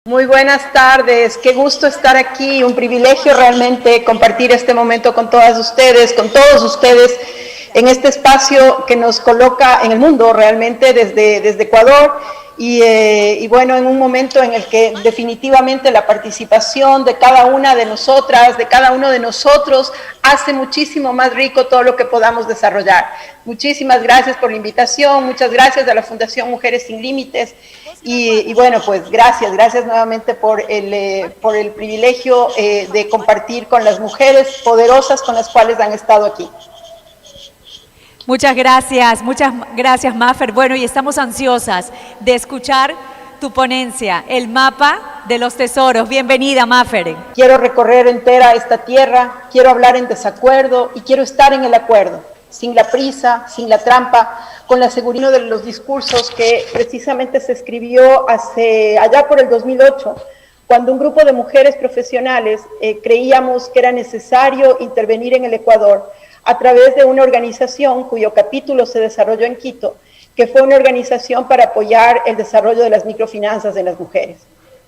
Muy buenas tardes, qué gusto estar aquí, un privilegio realmente compartir este momento con todas ustedes, con todos ustedes, en este espacio que nos coloca en el mundo realmente desde Ecuador y bueno, en un momento en el que definitivamente la participación de cada una de nosotras, de cada uno de nosotros, hace muchísimo más rico todo lo que podamos desarrollar. Muchísimas gracias por la invitación, muchas gracias a la Fundación Mujeres Sin Límites. Y bueno, pues gracias nuevamente por el privilegio de compartir con las mujeres poderosas con las cuales han estado aquí. Muchas gracias, Mafer. Bueno, y estamos ansiosas de escuchar tu ponencia, el mapa de los tesoros. Bienvenida, Mafer. Quiero recorrer entera esta tierra, quiero hablar en desacuerdo y quiero estar en el acuerdo, sin la prisa, sin la trampa, con la seguridad de los discursos que precisamente se escribió allá por el 2008, cuando un grupo de mujeres profesionales creíamos que era necesario intervenir en el Ecuador a través de una organización cuyo capítulo se desarrolló en Quito, que fue una organización para apoyar el desarrollo de las microfinanzas de las mujeres.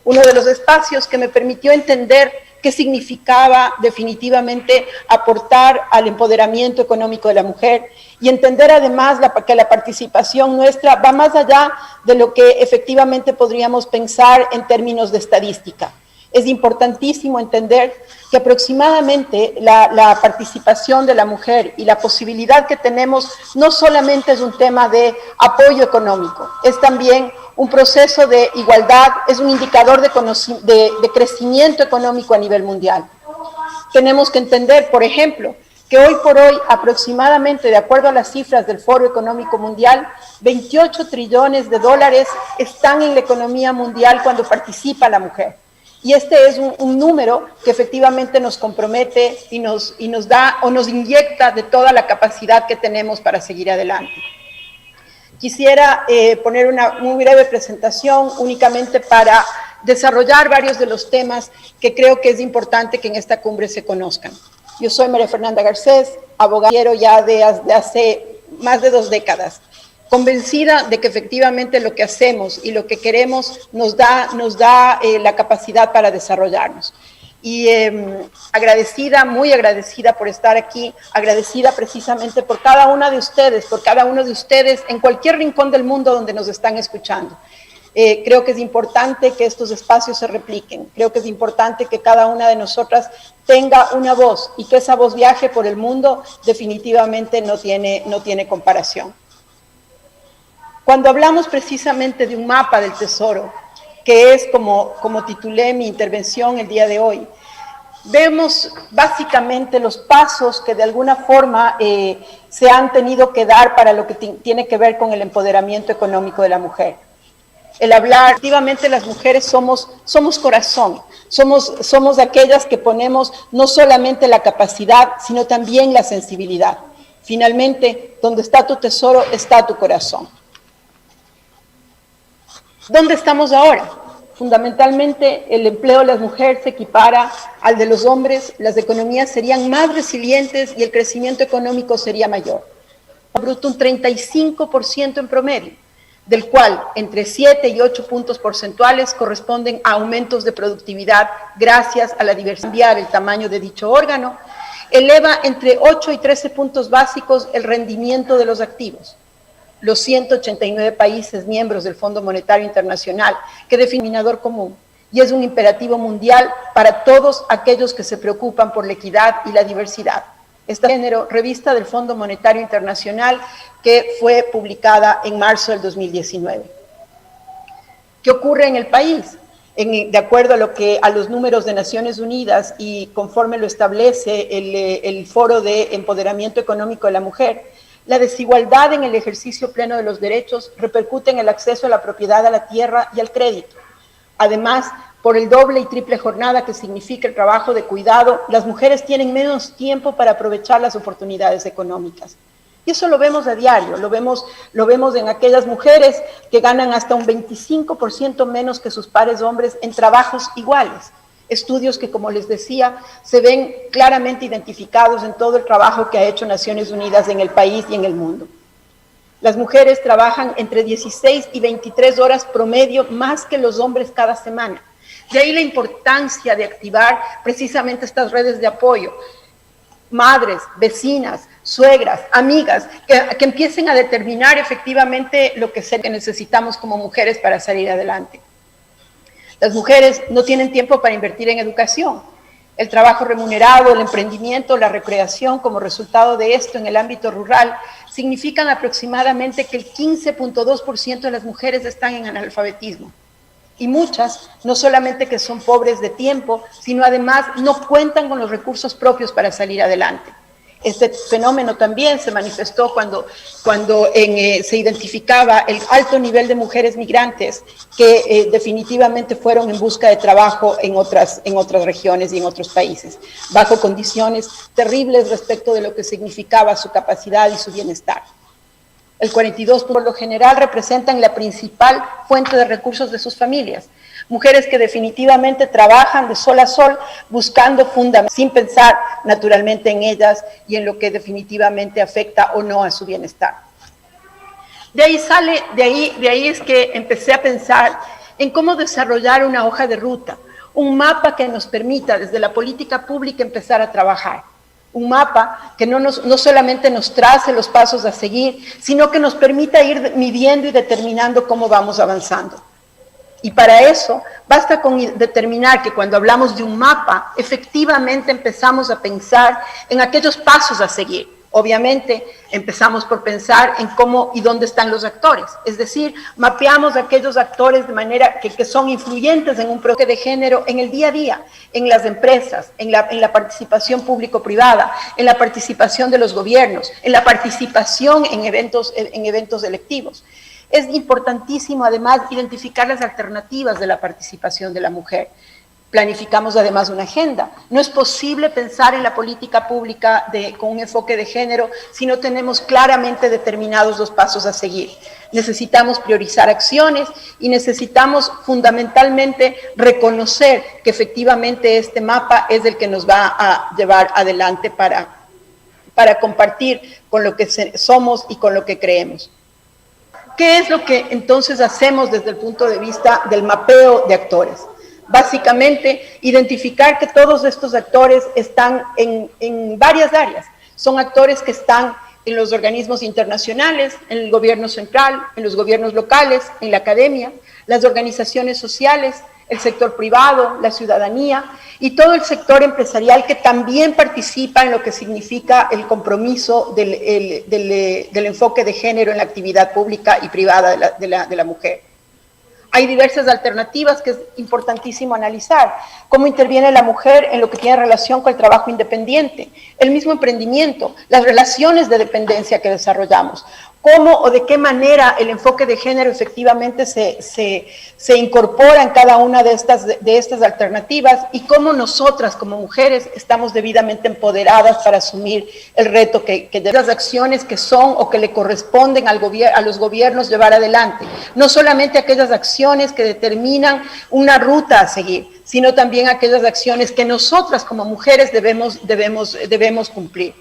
Uno de los espacios que me permitió entender qué significaba definitivamente aportar al empoderamiento económico de la mujer y entender además que la participación nuestra va más allá de lo que efectivamente podríamos pensar en términos de estadística. Es importantísimo entender que aproximadamente la participación de la mujer y la posibilidad que tenemos no solamente es un tema de apoyo económico, es también un proceso de igualdad, es un indicador de crecimiento económico a nivel mundial. Tenemos que entender, por ejemplo, que hoy por hoy aproximadamente, de acuerdo a las cifras del Foro Económico Mundial, 28 trillones de dólares están en la economía mundial cuando participa la mujer. Y este es un número que efectivamente nos compromete y nos da o nos inyecta de toda la capacidad que tenemos para seguir adelante. Quisiera poner una muy breve presentación únicamente para desarrollar varios de los temas que creo que es importante que en esta cumbre se conozcan. Yo soy María Fernanda Garcés, abogada ya de hace más de 2 décadas. Convencida de que efectivamente lo que hacemos y lo que queremos nos da la capacidad para desarrollarnos. Y agradecida, muy agradecida por estar aquí, agradecida precisamente por cada una de ustedes, por cada uno de ustedes en cualquier rincón del mundo donde nos están escuchando. Creo que es importante que estos espacios se repliquen, creo que es importante que cada una de nosotras tenga una voz y que esa voz viaje por el mundo, definitivamente no tiene comparación. Cuando hablamos precisamente de un mapa del tesoro, que es como titulé mi intervención el día de hoy, vemos básicamente los pasos que de alguna forma se han tenido que dar para lo que tiene que ver con el empoderamiento económico de la mujer. El hablar, efectivamente las mujeres somos corazón, somos aquellas que ponemos no solamente la capacidad, sino también la sensibilidad. Finalmente, donde está tu tesoro, está tu corazón. ¿Dónde estamos ahora? Fundamentalmente, el empleo de las mujeres se equipara al de los hombres, las economías serían más resilientes y el crecimiento económico sería mayor. Bruto un 35% en promedio, del cual entre 7 y 8 puntos porcentuales corresponden a aumentos de productividad gracias a la diversidad del tamaño de dicho órgano, eleva entre 8 y 13 puntos básicos el rendimiento de los activos. Los 189 países miembros del Fondo Monetario Internacional, que define un denominador común, y es un imperativo mundial para todos aquellos que se preocupan por la equidad y la diversidad. Esta género, revista del Fondo Monetario Internacional, que fue publicada en marzo del 2019. ¿Qué ocurre en el país? De acuerdo a los números de Naciones Unidas y conforme lo establece el Foro de Empoderamiento Económico de la Mujer, la desigualdad en el ejercicio pleno de los derechos repercute en el acceso a la propiedad, a la tierra y al crédito. Además, por el doble y triple jornada que significa el trabajo de cuidado, las mujeres tienen menos tiempo para aprovechar las oportunidades económicas. Y eso lo vemos a diario, lo vemos en aquellas mujeres que ganan hasta un 25% menos que sus pares hombres en trabajos iguales. Estudios que, como les decía, se ven claramente identificados en todo el trabajo que ha hecho Naciones Unidas en el país y en el mundo. Las mujeres trabajan entre 16 y 23 horas promedio más que los hombres cada semana. De ahí la importancia de activar precisamente estas redes de apoyo. Madres, vecinas, suegras, amigas, que empiecen a determinar efectivamente lo que necesitamos como mujeres para salir adelante. Las mujeres no tienen tiempo para invertir en educación. El trabajo remunerado, el emprendimiento, la recreación como resultado de esto en el ámbito rural significan aproximadamente que el 15.2% de las mujeres están en analfabetismo. Y muchas, no solamente que son pobres de tiempo, sino además no cuentan con los recursos propios para salir adelante. Este fenómeno también se manifestó cuando se identificaba el alto nivel de mujeres migrantes que definitivamente fueron en busca de trabajo en otras regiones y en otros países, bajo condiciones terribles respecto de lo que significaba su capacidad y su bienestar. El 42% por lo general representan la principal fuente de recursos de sus familias. Mujeres que definitivamente trabajan de sol a sol buscando fundamentos, sin pensar naturalmente en ellas y en lo que definitivamente afecta o no a su bienestar. De ahí es que empecé a pensar en cómo desarrollar una hoja de ruta, un mapa que nos permita desde la política pública empezar a trabajar. Un mapa que no solamente nos trace los pasos a seguir, sino que nos permita ir midiendo y determinando cómo vamos avanzando. Y para eso basta con determinar que cuando hablamos de un mapa, efectivamente empezamos a pensar en aquellos pasos a seguir. Obviamente empezamos por pensar en cómo y dónde están los actores, es decir, mapeamos aquellos actores de manera que son influyentes en un proceso de género en el día a día, en las empresas, en la participación público-privada, en la participación de los gobiernos, en la participación en eventos electivos. Es importantísimo además identificar las alternativas de la participación de la mujer. Planificamos además una agenda. No es posible pensar en la política pública con un enfoque de género si no tenemos claramente determinados los pasos a seguir. Necesitamos priorizar acciones y necesitamos fundamentalmente reconocer que efectivamente este mapa es el que nos va a llevar adelante para compartir con lo que somos y con lo que creemos. ¿Qué es lo que entonces hacemos desde el punto de vista del mapeo de actores? Básicamente, identificar que todos estos actores están en varias áreas. Son actores que están en los organismos internacionales, en el gobierno central, en los gobiernos locales, en la academia, las organizaciones sociales, el sector privado, la ciudadanía y todo el sector empresarial que también participa en lo que significa el compromiso del enfoque de género en la actividad pública y privada de la mujer. Hay diversas alternativas que es importantísimo analizar. Cómo interviene la mujer en lo que tiene relación con el trabajo independiente, el mismo emprendimiento, las relaciones de dependencia que desarrollamos. Cómo o de qué manera el enfoque de género efectivamente se incorpora en cada una de estas alternativas y cómo nosotras como mujeres estamos debidamente empoderadas para asumir el reto que de las acciones que son o que le corresponden a los gobiernos llevar adelante. No solamente aquellas acciones que determinan una ruta a seguir, sino también aquellas acciones que nosotras como mujeres debemos cumplir.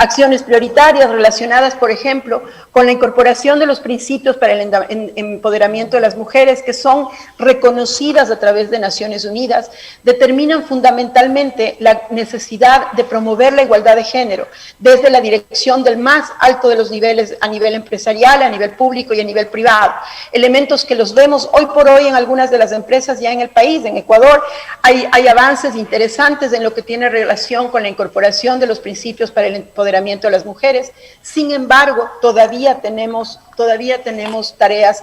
Acciones prioritarias relacionadas, por ejemplo, con la incorporación de los principios para el empoderamiento de las mujeres que son reconocidas a través de Naciones Unidas, determinan fundamentalmente la necesidad de promover la igualdad de género desde la dirección del más alto de los niveles, a nivel empresarial, a nivel público y a nivel privado. Elementos que los vemos hoy por hoy en algunas de las empresas ya en el país, en Ecuador. Hay avances interesantes en lo que tiene relación con la incorporación de los principios para el empoderamiento de las mujeres. Sin embargo, todavía tenemos tareas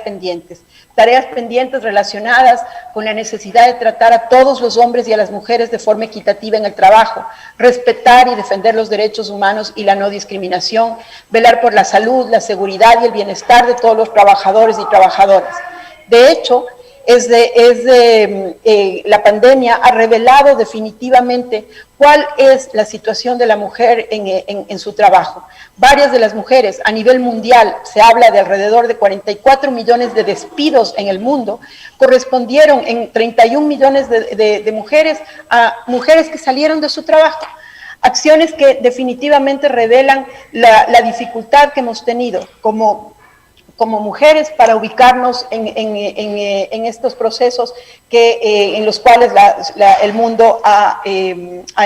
pendientes relacionadas con la necesidad de tratar a todos los hombres y a las mujeres de forma equitativa en el trabajo, respetar y defender los derechos humanos y la no discriminación, velar por la salud, la seguridad y el bienestar de todos los trabajadores y trabajadoras. De hecho, la pandemia ha revelado definitivamente cuál es la situación de la mujer en su trabajo. Varias de las mujeres a nivel mundial, se habla de alrededor de 44 millones de despidos en el mundo, correspondieron en 31 millones de mujeres a mujeres que salieron de su trabajo. Acciones que definitivamente revelan la dificultad que hemos tenido como como mujeres para ubicarnos en estos procesos en los cuales el mundo ha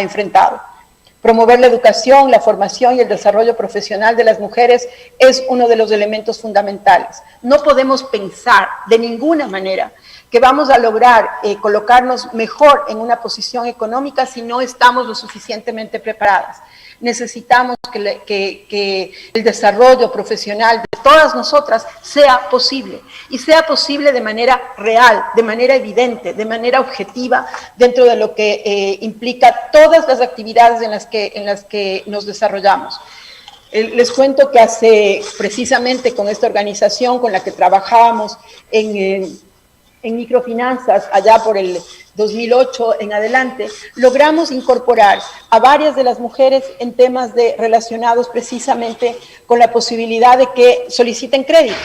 enfrentado. Promover la educación, la formación y el desarrollo profesional de las mujeres es uno de los elementos fundamentales. No podemos pensar de ninguna manera que vamos a lograr colocarnos mejor en una posición económica si no estamos lo suficientemente preparadas. Necesitamos que el desarrollo profesional de todas nosotras sea posible, y sea posible de manera real, de manera evidente, de manera objetiva, dentro de lo que implica todas las actividades en las que nos desarrollamos. Les cuento que precisamente con esta organización con la que trabajábamos en microfinanzas, allá por el 2008 en adelante, logramos incorporar a varias de las mujeres en temas relacionados precisamente con la posibilidad de que soliciten crédito.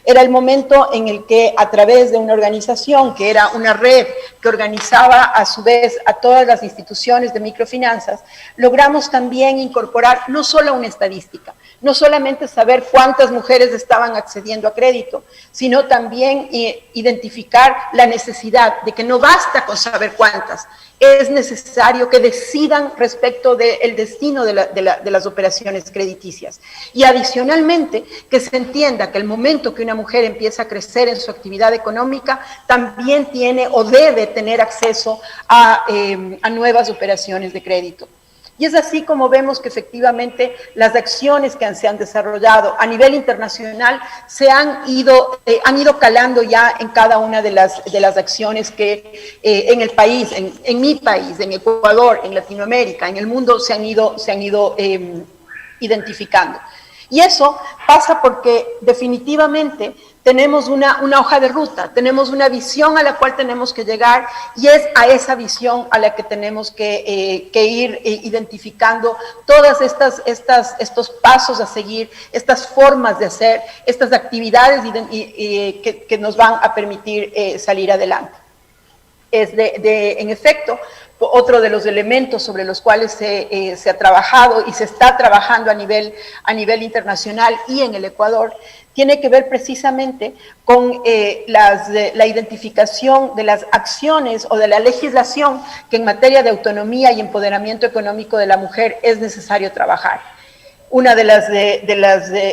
Era el momento en el que, a través de una organización que era una red que organizaba a su vez a todas las instituciones de microfinanzas, logramos también incorporar no solo una estadística, no solamente saber cuántas mujeres estaban accediendo a crédito, sino también identificar la necesidad de que no basta con saber cuántas, es necesario que decidan respecto del destino de las operaciones crediticias. Y adicionalmente, que se entienda que el momento que una mujer empieza a crecer en su actividad económica, también tiene o debe tener acceso a nuevas operaciones de crédito. Y es así como vemos que efectivamente las acciones que se han desarrollado a nivel internacional han ido calando ya en cada una de las acciones que en el país, en mi país, en Ecuador, en Latinoamérica, en el mundo se han ido identificando. Y eso pasa porque definitivamente tenemos una hoja de ruta, tenemos una visión a la cual tenemos que llegar, y es a esa visión a la que tenemos que ir identificando todas estos pasos a seguir, estas formas de hacer, estas actividades que nos van a permitir salir adelante. En efecto, otro de los elementos sobre los cuales se ha trabajado y se está trabajando a nivel internacional y en el Ecuador, tiene que ver precisamente con la identificación de las acciones o de la legislación que en materia de autonomía y empoderamiento económico de la mujer es necesario trabajar. Uno de los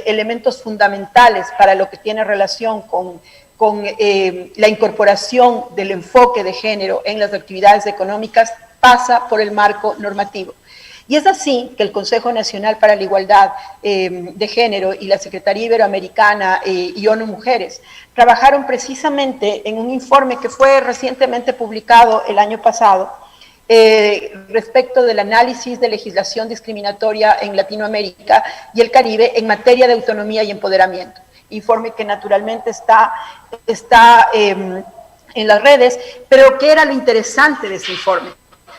elementos fundamentales para lo que tiene relación con la incorporación del enfoque de género en las actividades económicas pasa por el marco normativo. Y es así que el Consejo Nacional para la Igualdad de Género y la Secretaría Iberoamericana y ONU Mujeres trabajaron precisamente en un informe que fue recientemente publicado el año pasado respecto del análisis de legislación discriminatoria en Latinoamérica y el Caribe en materia de autonomía y empoderamiento. Informe que naturalmente está en las redes, pero ¿qué era lo interesante de ese informe?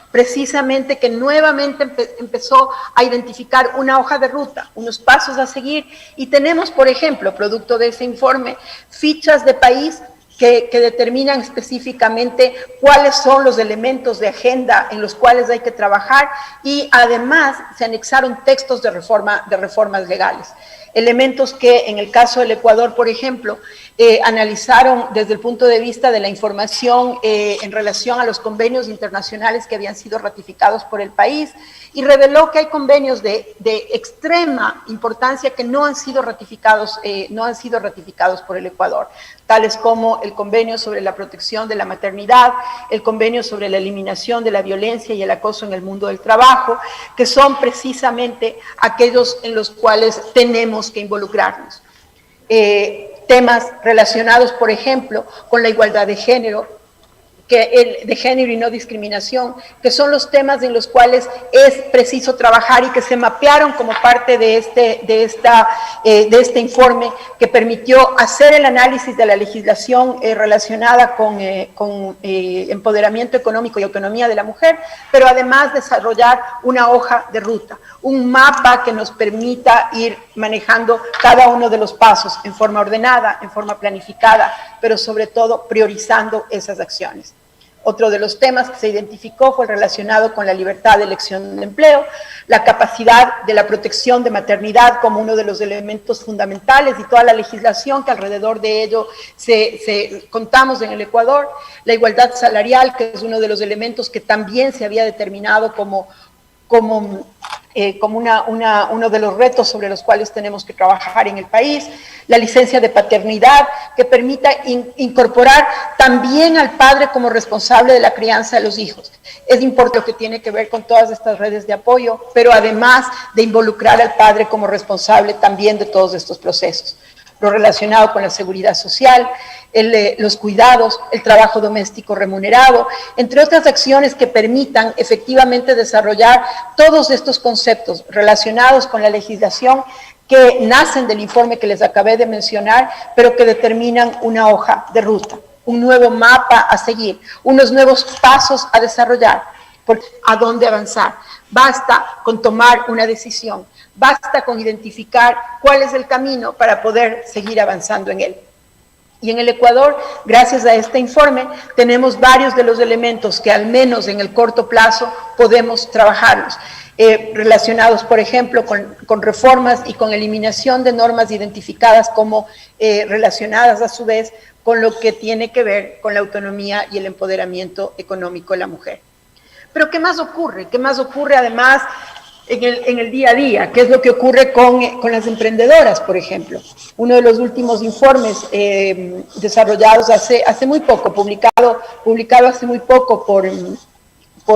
Precisamente que nuevamente empezó a identificar una hoja de ruta, unos pasos a seguir, y tenemos, por ejemplo, producto de ese informe, fichas de país que determinan específicamente cuáles son los elementos de agenda en los cuales hay que trabajar, y además se anexaron textos de reformas legales. Elementos que en el caso del Ecuador, por ejemplo, analizaron desde el punto de vista de la información en relación a los convenios internacionales que habían sido ratificados por el país, y reveló que hay convenios de extrema importancia que no han sido ratificados por el Ecuador, tales como el convenio sobre la protección de la maternidad, el convenio sobre la eliminación de la violencia y el acoso en el mundo del trabajo, que son precisamente aquellos en los cuales tenemos que involucrarnos. Temas relacionados, por ejemplo, con la igualdad de género, de género y no discriminación, que son los temas en los cuales es preciso trabajar y que se mapearon como parte de este informe, que permitió hacer el análisis de la legislación relacionada con empoderamiento económico y autonomía de la mujer, pero además desarrollar una hoja de ruta, un mapa que nos permita ir manejando cada uno de los pasos en forma ordenada, en forma planificada, pero sobre todo priorizando esas acciones. Otro de los temas que se identificó fue el relacionado con la libertad de elección de empleo, la capacidad de la protección de maternidad como uno de los elementos fundamentales y toda la legislación que alrededor de ello contamos en el Ecuador, la igualdad salarial, que es uno de los elementos que también se había determinado como uno de los retos sobre los cuales tenemos que trabajar en el país, la licencia de paternidad que permita incorporar también al padre como responsable de la crianza de los hijos. Es importante lo que tiene que ver con todas estas redes de apoyo, pero además de involucrar al padre como responsable también de todos estos procesos. Lo relacionado con la seguridad social, los cuidados, el trabajo doméstico remunerado, entre otras acciones que permitan efectivamente desarrollar todos estos conceptos relacionados con la legislación que nacen del informe que les acabé de mencionar, pero que determinan una hoja de ruta, un nuevo mapa a seguir, unos nuevos pasos a desarrollar, a dónde avanzar. Basta con tomar una decisión. Basta con identificar cuál es el camino para poder seguir avanzando en él. Y en el Ecuador, gracias a este informe, tenemos varios de los elementos que al menos en el corto plazo podemos trabajarlos, relacionados, por ejemplo, con reformas y con eliminación de normas identificadas como relacionadas a su vez con lo que tiene que ver con la autonomía y el empoderamiento económico de la mujer. Pero ¿qué más ocurre? ¿Qué más ocurre además en el día a día? ¿Qué es lo que ocurre con las emprendedoras, por ejemplo? Uno de los últimos informes desarrollados hace muy poco, publicado hace muy poco por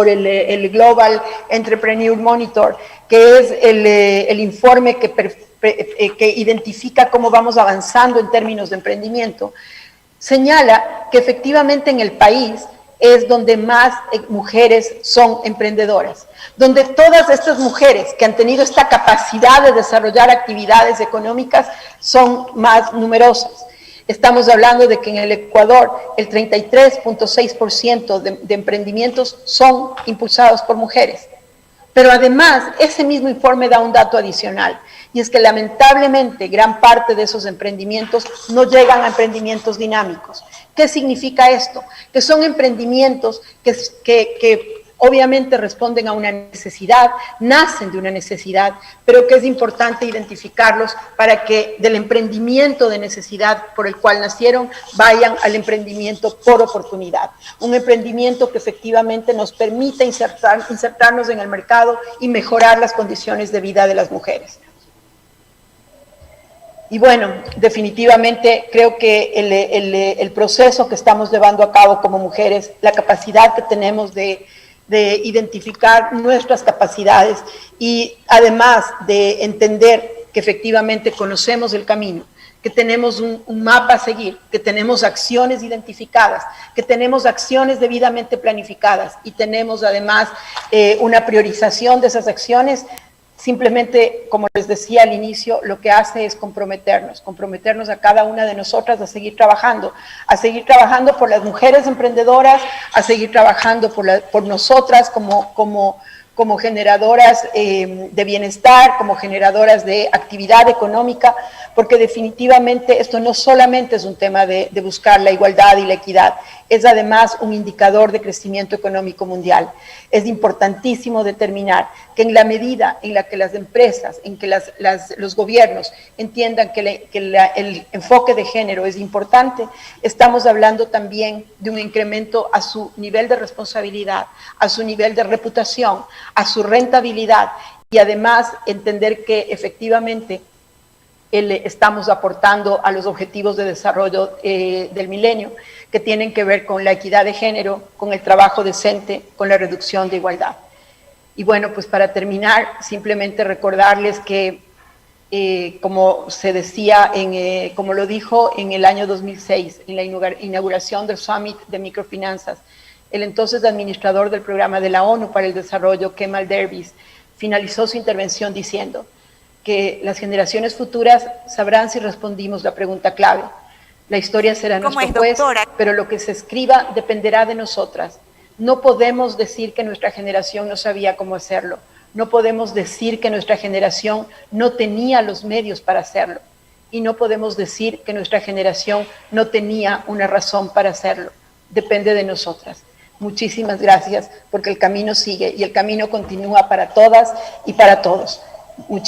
el Global Entrepreneur Monitor, que es el informe que identifica cómo vamos avanzando en términos de emprendimiento, señala que efectivamente en el país es donde más mujeres son emprendedoras, donde todas estas mujeres que han tenido esta capacidad de desarrollar actividades económicas son más numerosas. Estamos hablando de que en el Ecuador el 33.6% de emprendimientos son impulsados por mujeres. Pero además, ese mismo informe da un dato adicional, y es que lamentablemente gran parte de esos emprendimientos no llegan a emprendimientos dinámicos. ¿Qué significa esto? Que son emprendimientos que obviamente responden a una necesidad, nacen de una necesidad, pero que es importante identificarlos para que del emprendimiento de necesidad por el cual nacieron vayan al emprendimiento por oportunidad. Un emprendimiento que efectivamente nos permita insertarnos en el mercado y mejorar las condiciones de vida de las mujeres. Y bueno, definitivamente creo que el proceso que estamos llevando a cabo como mujeres, la capacidad que tenemos de identificar nuestras capacidades y además de entender que efectivamente conocemos el camino, que tenemos un mapa a seguir, que tenemos acciones identificadas, que tenemos acciones debidamente planificadas y tenemos además una priorización de esas acciones. Simplemente, como les decía al inicio, lo que hace es comprometernos a cada una de nosotras a seguir trabajando por las mujeres emprendedoras, a seguir trabajando por nosotras como generadoras de bienestar, como generadoras de actividad económica, porque definitivamente esto no solamente es un tema de buscar la igualdad y la equidad, es además un indicador de crecimiento económico mundial. Es importantísimo determinar que en la medida en la que las empresas, en que los gobiernos entiendan que el enfoque de género es importante, estamos hablando también de un incremento a su nivel de responsabilidad, a su nivel de reputación, a su rentabilidad y además entender que efectivamente estamos aportando a los objetivos de desarrollo del milenio que tienen que ver con la equidad de género, con el trabajo decente, con la reducción de igualdad. Y bueno, pues para terminar, simplemente recordarles que, como se decía, como lo dijo en el año 2006, en la inauguración del Summit de Microfinanzas, el entonces administrador del Programa de la ONU para el Desarrollo, Kemal Dervish, finalizó su intervención diciendo que las generaciones futuras sabrán si respondimos la pregunta clave. La historia será nuestro juez, pero lo que se escriba dependerá de nosotras. No podemos decir que nuestra generación no sabía cómo hacerlo. No podemos decir que nuestra generación no tenía los medios para hacerlo. Y no podemos decir que nuestra generación no tenía una razón para hacerlo. Depende de nosotras. Muchísimas gracias, porque el camino sigue y el camino continúa para todas y para todos. Muchísimas